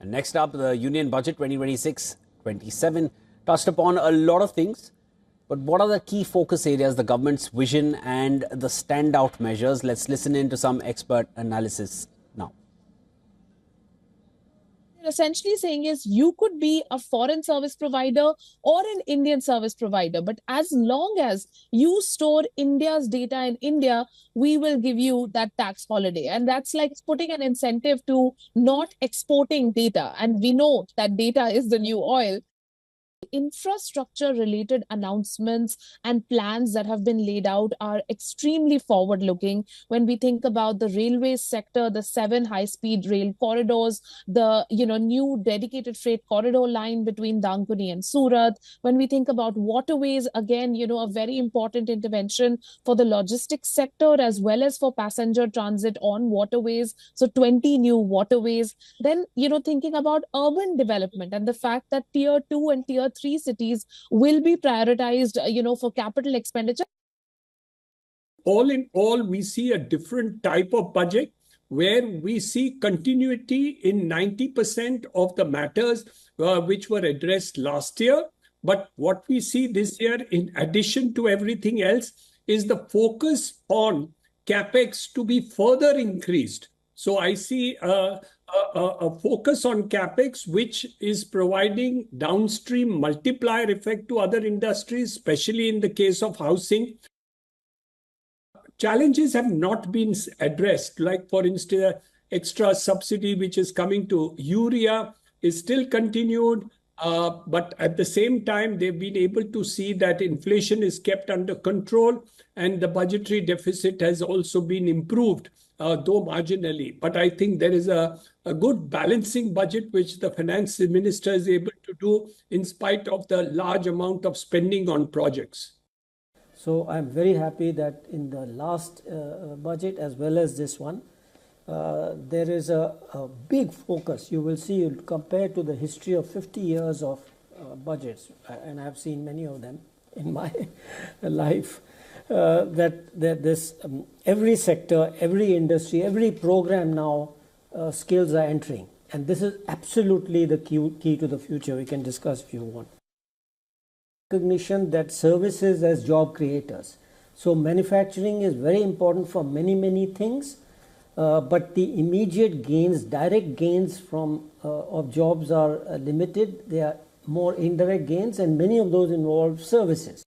And next up, the Union Budget 2026-27 touched upon a lot of things. But what are the key focus areas, the government's vision and the standout measures? Let's listen in to some expert analysis now. Essentially saying is you could be a foreign service provider or an Indian service provider, but as long as you store India's data in India, we will give you that tax holiday. And that's like putting an incentive to not exporting data. And we know that data is the new oil. Infrastructure related announcements and plans that have been laid out are extremely forward looking. When we think about the railway sector, the 7 high speed rail corridors, the new dedicated freight corridor line between Dankuni and Surat. When we think about waterways, again, a very important intervention for the logistics sector as well as for passenger transit on waterways, so 20 new waterways. Then thinking about urban development and the fact that tier 2 and tier 3 cities will be prioritized, for capital expenditure. All in all, we see a different type of budget where we see continuity in 90% of the matters which were addressed last year. But what we see this year, in addition to everything else, is the focus on capex to be further increased. So I see a focus on capex, which is providing downstream multiplier effect to other industries, especially in the case of housing. Challenges have not been addressed, like, for instance, extra subsidy which is coming to urea is still continued. But at the same time, they've been able to see that inflation is kept under control and the budgetary deficit has also been improved, though marginally. But I think there is a good balancing budget which the finance minister is able to do in spite of the large amount of spending on projects. So I'm very happy that in the last budget as well as this one, there is a big focus. You will see, compared to the history of 50 years of budgets, and I've seen many of them in my life, that this every sector, every industry, every program now, skills are entering. And this is absolutely the key to the future. We can discuss if you want. Recognition that services as job creators. So manufacturing is very important for many things. But the immediate gains, direct gains of jobs are limited. They are more indirect gains, and many of those involve services.